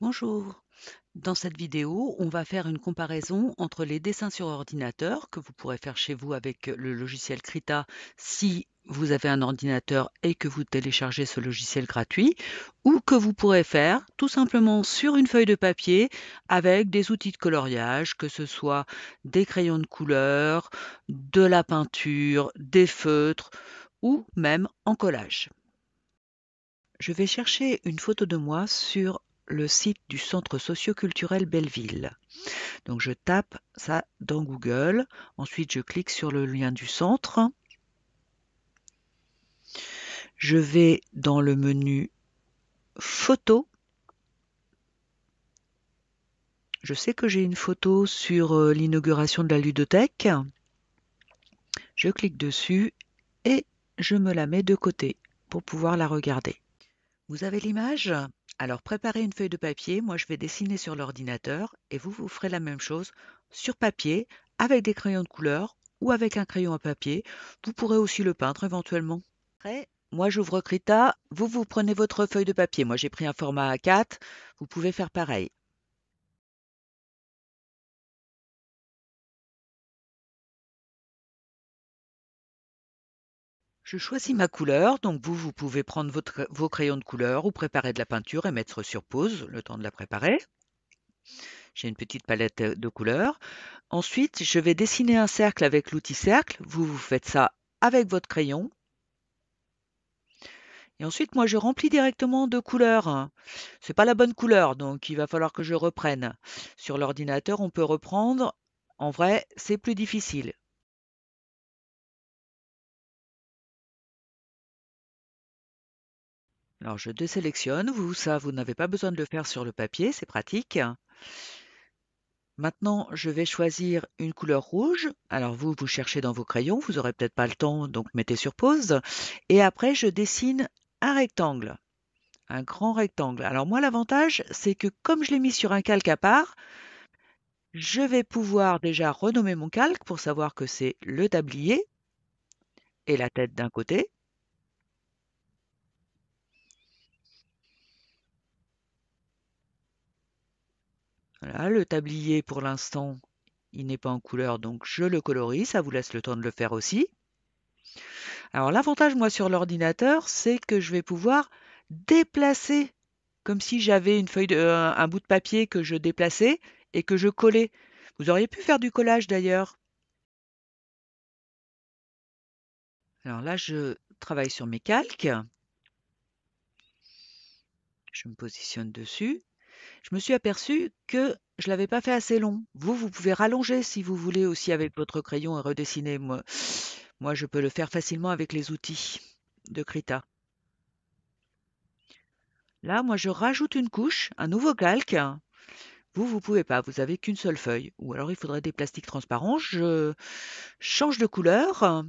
Bonjour. Dans cette vidéo, on va faire une comparaison entre les dessins sur ordinateur que vous pourrez faire chez vous avec le logiciel Krita si vous avez un ordinateur et que vous téléchargez ce logiciel gratuit, ou que vous pourrez faire tout simplement sur une feuille de papier avec des outils de coloriage, que ce soit des crayons de couleur, de la peinture, des feutres ou même en collage. Je vais chercher une photo de moi sur le site du Centre socioculturel Belleville. Donc je tape ça dans Google, ensuite je clique sur le lien du centre. Je vais dans le menu photo. Je sais que j'ai une photo sur l'inauguration de la ludothèque. Je clique dessus et je me la mets de côté pour pouvoir la regarder. Vous avez l'image? Alors préparez une feuille de papier, moi je vais dessiner sur l'ordinateur et vous ferez la même chose sur papier avec des crayons de couleur ou avec un crayon à papier. Vous pourrez aussi le peindre éventuellement. Après, moi j'ouvre Krita, vous prenez votre feuille de papier. Moi j'ai pris un format A4, vous pouvez faire pareil. Je choisis ma couleur, donc vous pouvez prendre vos crayons de couleur ou préparer de la peinture et mettre sur pause le temps de la préparer. J'ai une petite palette de couleurs. Ensuite, je vais dessiner un cercle avec l'outil cercle. Vous faites ça avec votre crayon. Et ensuite, moi, je remplis directement de couleurs. C'est pas la bonne couleur, donc il va falloir que je reprenne. Sur l'ordinateur, on peut reprendre. En vrai, c'est plus difficile. Alors, je désélectionne. Ça, vous n'avez pas besoin de le faire sur le papier, c'est pratique. Maintenant, je vais choisir une couleur rouge. Alors vous cherchez dans vos crayons, vous aurez peut-être pas le temps, donc mettez sur pause. Et après, je dessine un rectangle, un grand rectangle. Alors moi, l'avantage, c'est que comme je l'ai mis sur un calque à part, je vais pouvoir déjà renommer mon calque pour savoir que c'est le tablier et la tête d'un côté. Voilà, le tablier, pour l'instant, il n'est pas en couleur, donc je le colorie. Ça vous laisse le temps de le faire aussi. Alors l'avantage, moi, sur l'ordinateur, c'est que je vais pouvoir déplacer, comme si j'avais un bout de papier que je déplaçais et que je collais. Vous auriez pu faire du collage d'ailleurs. Alors là, je travaille sur mes calques. Je me positionne dessus. Je me suis aperçue que je l'avais pas fait assez long. Vous pouvez rallonger si vous voulez aussi avec votre crayon et redessiner. Moi, je peux le faire facilement avec les outils de Krita. Là, moi, je rajoute une couche, un nouveau calque. Vous pouvez pas, vous avez qu'une seule feuille. Ou alors il faudrait des plastiques transparents. Je change de couleur.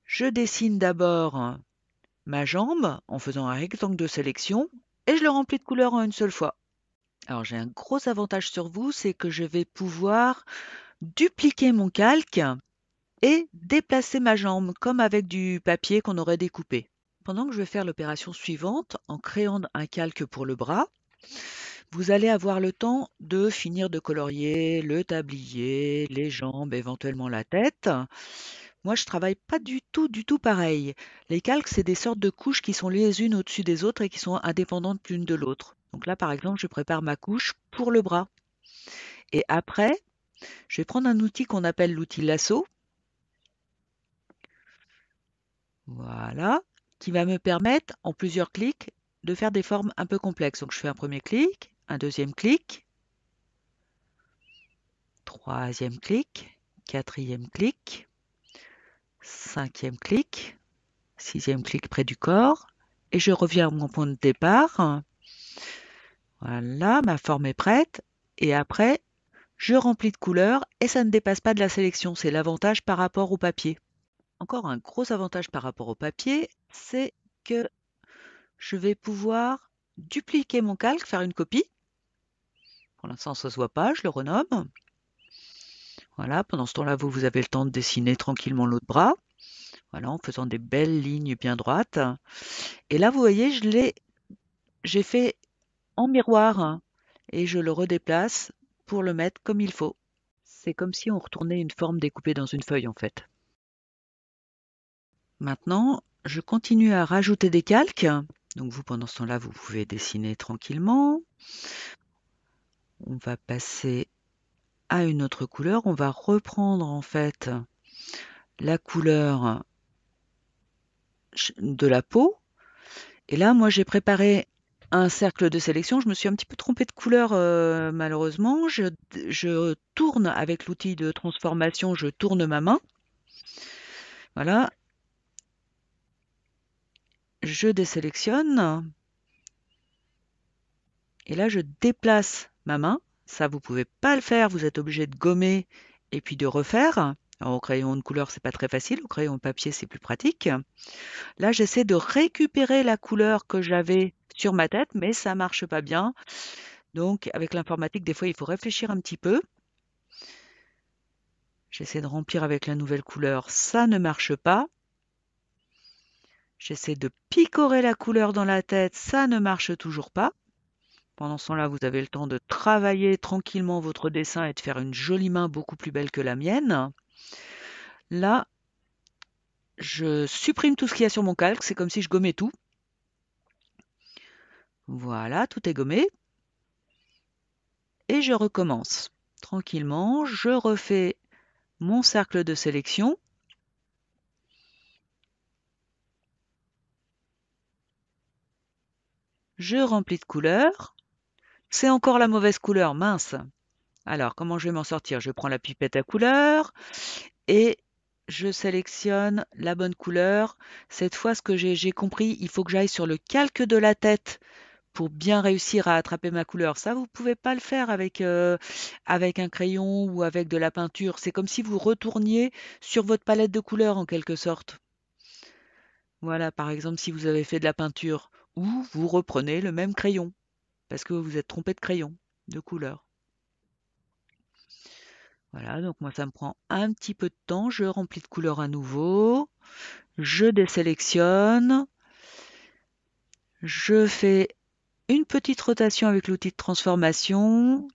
Je dessine d'abord ma jambe en faisant un rectangle de sélection et je le remplis de couleur en une seule fois. Alors j'ai un gros avantage sur vous, c'est que je vais pouvoir dupliquer mon calque et déplacer ma jambe comme avec du papier qu'on aurait découpé. Pendant que je vais faire l'opération suivante, en créant un calque pour le bras, vous allez avoir le temps de finir de colorier le tablier, les jambes, éventuellement la tête. Moi, je travaille pas du tout pareil. Les calques, c'est des sortes de couches qui sont les unes au-dessus des autres et qui sont indépendantes l'une de l'autre. Donc là, par exemple, je prépare ma couche pour le bras. Et après, je vais prendre un outil qu'on appelle l'outil lasso. Voilà. Qui va me permettre, en plusieurs clics, de faire des formes un peu complexes. Donc je fais un premier clic, un deuxième clic, troisième clic, quatrième clic, cinquième clic, sixième clic près du corps, et je reviens à mon point de départ. Voilà, ma forme est prête. Et après, je remplis de couleurs et ça ne dépasse pas de la sélection. C'est l'avantage par rapport au papier. Encore un gros avantage par rapport au papier, c'est que je vais pouvoir dupliquer mon calque, faire une copie. Pour l'instant, ça ne se voit pas, je le renomme. Voilà, pendant ce temps-là, vous avez le temps de dessiner tranquillement l'autre bras. voilà, en faisant des belles lignes bien droites. Et là, vous voyez, j'ai fait en miroir et je le redéplace pour le mettre comme il faut. C'est comme si on retournait une forme découpée dans une feuille en fait. Maintenant, je continue à rajouter des calques. Donc vous, pendant ce temps-là, vous pouvez dessiner tranquillement. On va passer à une autre couleur. On va reprendre en fait la couleur de la peau. Et là, moi, j'ai préparé un cercle de sélection. Je me suis un petit peu trompée de couleur, malheureusement. Je tourne avec l'outil de transformation, je tourne ma main. Voilà. Je désélectionne. Et là, je déplace ma main. Ça, vous pouvez pas le faire. Vous êtes obligé de gommer et puis de refaire. Alors, au crayon de couleur, c'est pas très facile. Au crayon de papier, c'est plus pratique. Là, j'essaie de récupérer la couleur que j'avais sur ma tête, mais ça marche pas bien. Donc, avec l'informatique, des fois, il faut réfléchir un petit peu. J'essaie de remplir avec la nouvelle couleur, ça ne marche pas. J'essaie de picorer la couleur dans la tête, ça ne marche toujours pas. Pendant ce temps-là, vous avez le temps de travailler tranquillement votre dessin et de faire une jolie main beaucoup plus belle que la mienne. Là, je supprime tout ce qu'il y a sur mon calque, c'est comme si je gommais tout. Voilà, tout est gommé. Et je recommence. Tranquillement, je refais mon cercle de sélection. Je remplis de couleurs. C'est encore la mauvaise couleur, mince. Alors, comment je vais m'en sortir? Je prends la pipette à couleur et je sélectionne la bonne couleur. Cette fois, ce que j'ai compris, il faut que j'aille sur le calque de la tête pour bien réussir à attraper ma couleur. Ça, vous pouvez pas le faire avec un crayon ou avec de la peinture. C'est comme si vous retourniez sur votre palette de couleurs en quelque sorte. Voilà, par exemple, si vous avez fait de la peinture, ou vous reprenez le même crayon, parce que vous vous êtes trompé de crayon, de couleur. Voilà, donc moi ça me prend un petit peu de temps, je remplis de couleurs à nouveau, je désélectionne, je fais une petite rotation avec l'outil de transformation,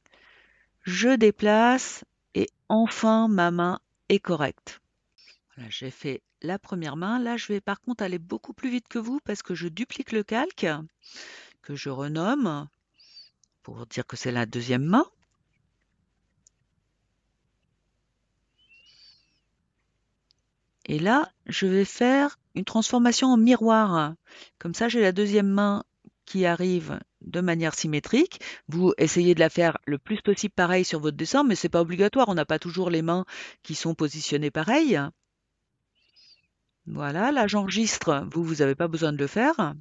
je déplace et enfin ma main est correcte. Voilà, j'ai fait la première main, là je vais par contre aller beaucoup plus vite que vous parce que je duplique le calque, que je renomme, pour dire que c'est la deuxième main. Et là, je vais faire une transformation en miroir. Comme ça, j'ai la deuxième main qui arrive de manière symétrique. Vous essayez de la faire le plus possible pareil sur votre dessin, mais c'est pas obligatoire. On n'a pas toujours les mains qui sont positionnées pareil. Voilà, là j'enregistre. Vous n'avez pas besoin de le faire.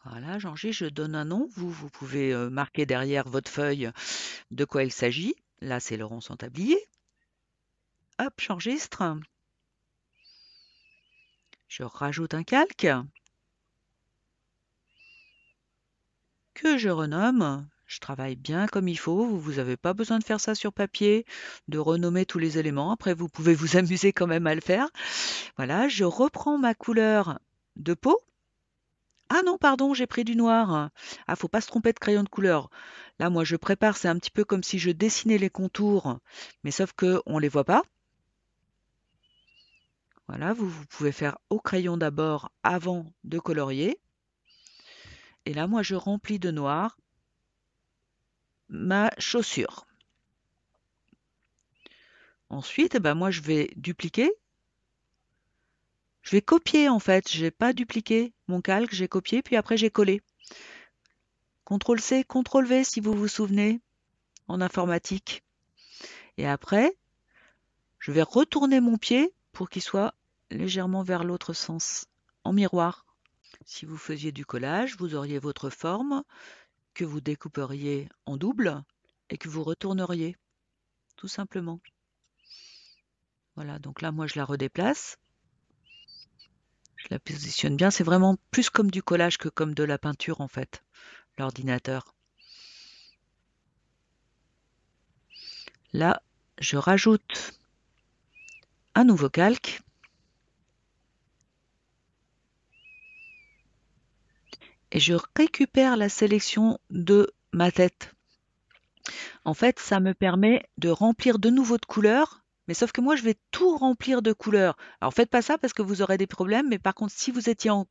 Voilà, j'enregistre, je donne un nom. Vous pouvez marquer derrière votre feuille de quoi il s'agit. Là, c'est Laurent sans tablier. Hop, j'enregistre. Je rajoute un calque que je renomme. Je travaille bien comme il faut. Vous n'avez pas besoin de faire ça sur papier, de renommer tous les éléments. Après, vous pouvez vous amuser quand même à le faire. Voilà, je reprends ma couleur de peau. Ah non, pardon, j'ai pris du noir. Ah, faut pas se tromper de crayon de couleur. Là, moi, je prépare, c'est un petit peu comme si je dessinais les contours, mais sauf que on les voit pas. Voilà, vous pouvez faire au crayon d'abord avant de colorier. Et là, moi, je remplis de noir ma chaussure. Ensuite, eh ben, moi, je vais dupliquer. Je vais copier en fait. J'ai pas dupliqué mon calque, j'ai copié, puis après j'ai collé. CTRL-C, CTRL-V si vous vous souvenez en informatique. Et après, je vais retourner mon pied pour qu'il soit légèrement vers l'autre sens, en miroir. Si vous faisiez du collage, vous auriez votre forme que vous découperiez en double et que vous retourneriez, tout simplement. Voilà, donc là, moi, je la redéplace. Je la positionne bien. C'est vraiment plus comme du collage que comme de la peinture, en fait, l'ordinateur. Là, je rajoute un nouveau calque. Et je récupère la sélection de ma tête. En fait, ça me permet de remplir de nouveau de couleurs, mais sauf que moi, je vais tout remplir de couleurs. Alors, faites pas ça parce que vous aurez des problèmes, mais par contre, si vous étiez en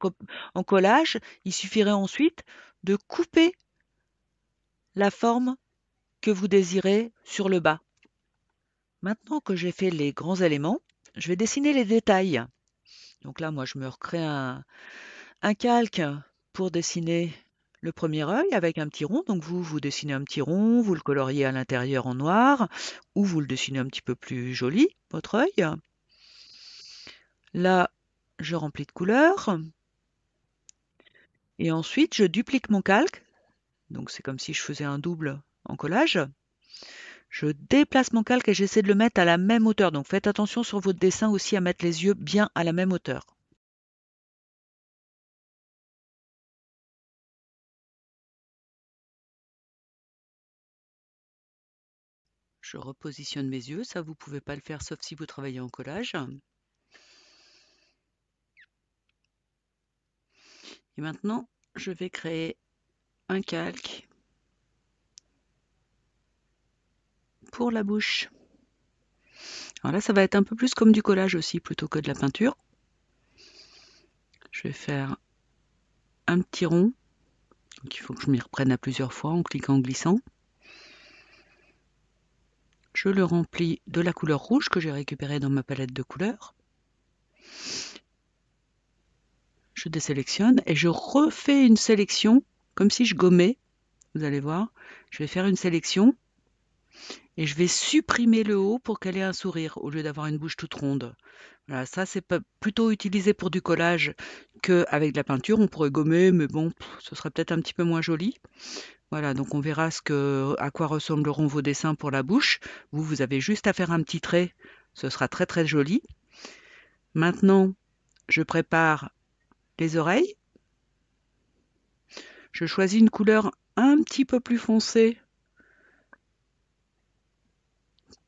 collage, il suffirait ensuite de couper la forme que vous désirez sur le bas. Maintenant que j'ai fait les grands éléments, je vais dessiner les détails. Donc là, moi, je me recrée un calque pour dessiner le premier œil avec un petit rond. Donc vous dessinez un petit rond, vous le coloriez à l'intérieur en noir, ou vous le dessinez un petit peu plus joli, votre œil. Là, je remplis de couleurs. Et ensuite, je duplique mon calque. Donc c'est comme si je faisais un double en collage. Je déplace mon calque et j'essaie de le mettre à la même hauteur. Donc faites attention sur votre dessin aussi à mettre les yeux bien à la même hauteur. Je repositionne mes yeux, ça vous ne pouvez pas le faire sauf si vous travaillez en collage. Et maintenant, je vais créer un calque pour la bouche. Alors là, ça va être un peu plus comme du collage aussi plutôt que de la peinture. Je vais faire un petit rond. Donc il faut que je m'y reprenne à plusieurs fois en cliquant, en glissant. Je le remplis de la couleur rouge que j'ai récupérée dans ma palette de couleurs. Je désélectionne et je refais une sélection comme si je gommais. Vous allez voir, je vais faire une sélection et je vais supprimer le haut pour qu'elle ait un sourire au lieu d'avoir une bouche toute ronde. Voilà, ça c'est plutôt utilisé pour du collage qu'avec de la peinture. On pourrait gommer, mais bon, ce serait peut-être un petit peu moins joli. Voilà, donc on verra à quoi ressembleront vos dessins pour la bouche. Vous avez juste à faire un petit trait, ce sera très très joli. Maintenant, je prépare les oreilles. Je choisis une couleur un petit peu plus foncée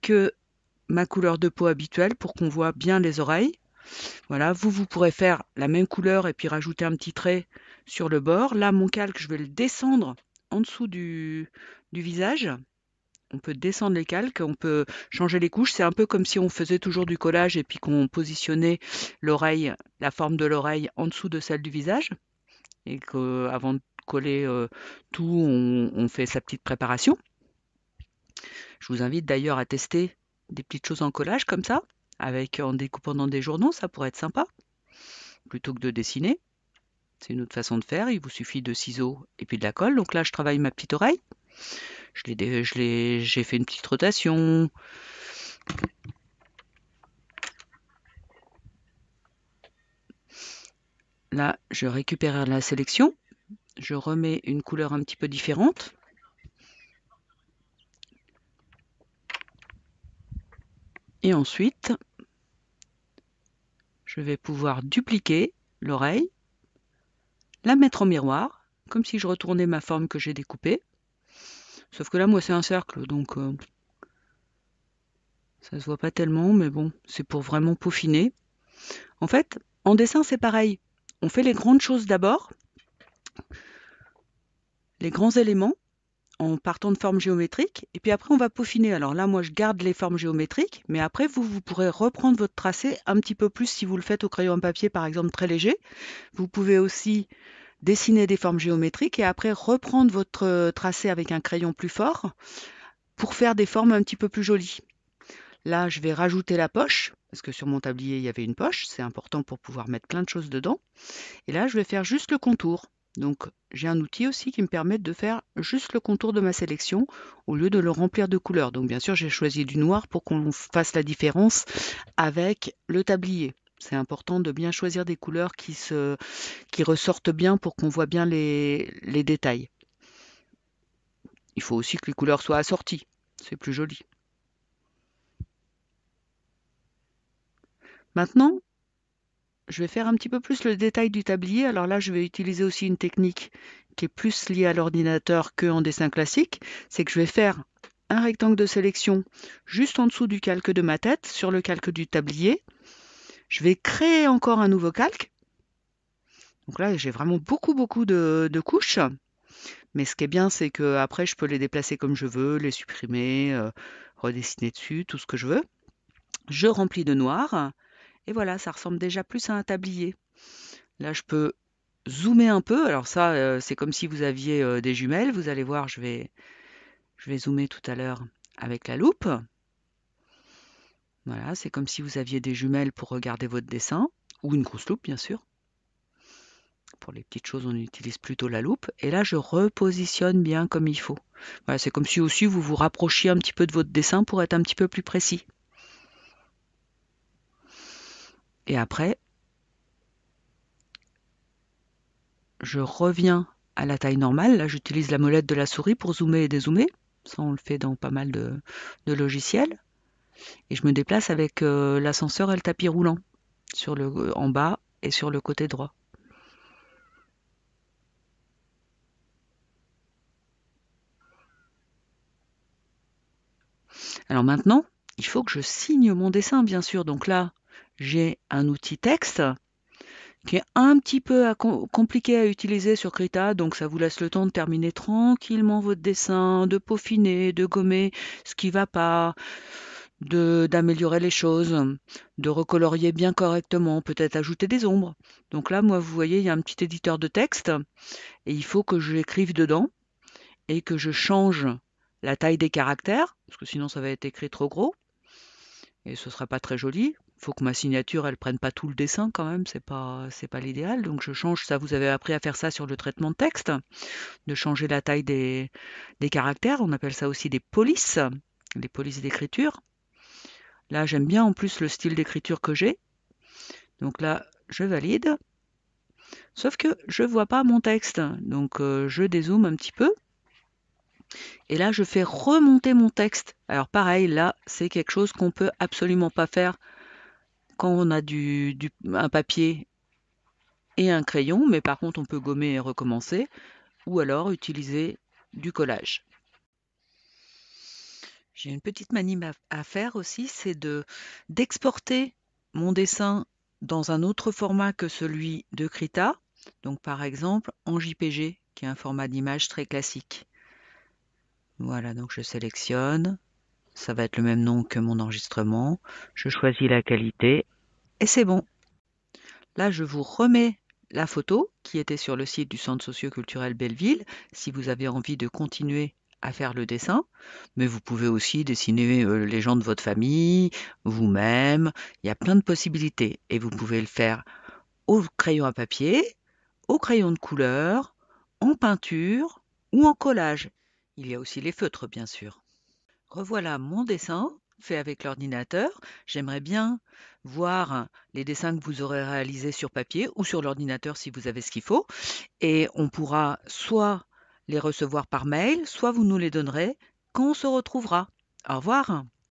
que ma couleur de peau habituelle pour qu'on voit bien les oreilles. Voilà, vous pourrez faire la même couleur et puis rajouter un petit trait sur le bord. Là, mon calque, je vais le descendre en dessous du visage. On peut descendre les calques, on peut changer les couches. C'est un peu comme si on faisait toujours du collage et puis qu'on positionnait l'oreille, la forme de l'oreille en dessous de celle du visage. Et qu'avant de coller tout, on fait sa petite préparation. Je vous invite d'ailleurs à tester des petites choses en collage comme ça, en découpant dans des journaux, ça pourrait être sympa, plutôt que de dessiner. C'est une autre façon de faire, il vous suffit de ciseaux et puis de la colle. Donc là, je travaille ma petite oreille. J'ai fait une petite rotation. Là, je récupère la sélection. Je remets une couleur un petit peu différente. Et ensuite, je vais pouvoir dupliquer l'oreille, la mettre en miroir, comme si je retournais ma forme que j'ai découpée. Sauf que là, moi, c'est un cercle, donc ça se voit pas tellement, mais bon, c'est pour vraiment peaufiner. En fait, en dessin, c'est pareil. On fait les grandes choses d'abord, les grands éléments, en partant de formes géométriques, et puis après, on va peaufiner. Alors là, moi, je garde les formes géométriques, mais après, vous pourrez reprendre votre tracé un petit peu plus si vous le faites au crayon à papier, par exemple, très léger. Vous pouvez aussi dessiner des formes géométriques et après reprendre votre tracé avec un crayon plus fort pour faire des formes un petit peu plus jolies. Là, je vais rajouter la poche, parce que sur mon tablier, il y avait une poche. C'est important pour pouvoir mettre plein de choses dedans. Et là, je vais faire juste le contour. Donc, j'ai un outil aussi qui me permet de faire juste le contour de ma sélection au lieu de le remplir de couleurs. Donc, bien sûr, j'ai choisi du noir pour qu'on fasse la différence avec le tablier. C'est important de bien choisir des couleurs qui ressortent bien pour qu'on voit bien les détails. Il faut aussi que les couleurs soient assorties. C'est plus joli. Maintenant, je vais faire un petit peu plus le détail du tablier. Alors là, je vais utiliser aussi une technique qui est plus liée à l'ordinateur qu'en dessin classique. C'est que je vais faire un rectangle de sélection juste en dessous du calque de ma tête, sur le calque du tablier. Je vais créer encore un nouveau calque. Donc là, j'ai vraiment beaucoup de couches. Mais ce qui est bien, c'est que après, je peux les déplacer comme je veux, les supprimer, redessiner dessus, tout ce que je veux. Je remplis de noir. Et voilà, ça ressemble déjà plus à un tablier. Là, je peux zoomer un peu. Alors ça, c'est comme si vous aviez des jumelles. Vous allez voir, je vais zoomer tout à l'heure avec la loupe. Voilà, c'est comme si vous aviez des jumelles pour regarder votre dessin, ou une grosse loupe, bien sûr. Pour les petites choses, on utilise plutôt la loupe. Et là, je repositionne bien comme il faut. Voilà, c'est comme si aussi vous vous rapprochiez un petit peu de votre dessin pour être un petit peu plus précis. Et après, je reviens à la taille normale. Là, j'utilise la molette de la souris pour zoomer et dézoomer. Ça, on le fait dans pas mal de logiciels. Et je me déplace avec l'ascenseur et le tapis roulant sur en bas et sur le côté droit. Alors maintenant, il faut que je signe mon dessin, bien sûr. Donc là, j'ai un outil texte qui est un petit peu compliqué à utiliser sur Krita, donc ça vous laisse le temps de terminer tranquillement votre dessin, de peaufiner, de gommer ce qui va pas, d'améliorer les choses, de recolorier bien correctement, peut-être ajouter des ombres. Donc là, moi, vous voyez, il y a un petit éditeur de texte et il faut que j'écrive dedans et que je change la taille des caractères, parce que sinon ça va être écrit trop gros et ce sera pas très joli. Il faut que ma signature, elle prenne pas tout le dessin quand même, c'est pas l'idéal. Donc je change ça, vous avez appris à faire ça sur le traitement de texte, de changer la taille des caractères. On appelle ça aussi des polices d'écriture. Là, j'aime bien en plus le style d'écriture que j'ai. Donc là, je valide. Sauf que je vois pas mon texte. Donc je dézoome un petit peu. Et là, je fais remonter mon texte. Alors pareil, là, c'est quelque chose qu'on peut absolument pas faire quand on a un papier et un crayon, mais par contre, on peut gommer et recommencer, ou alors utiliser du collage. J'ai une petite manip à faire aussi, c'est d'exporter mon dessin dans un autre format que celui de Krita, donc par exemple en JPG, qui est un format d'image très classique. Voilà, donc je sélectionne, ça va être le même nom que mon enregistrement, je choisis la qualité, et c'est bon. Là, je vous remets la photo qui était sur le site du Centre socio-culturel Belleville, si vous avez envie de continuer à faire le dessin, mais vous pouvez aussi dessiner les gens de votre famille, vous-même, il y a plein de possibilités, et vous pouvez le faire au crayon à papier, au crayon de couleur, en peinture ou en collage. Il y a aussi les feutres, bien sûr. Revoilà mon dessin fait avec l'ordinateur. J'aimerais bien voir les dessins que vous aurez réalisés sur papier ou sur l'ordinateur si vous avez ce qu'il faut. Et on pourra soit les recevoir par mail, soit vous nous les donnerez quand on se retrouvera. Au revoir.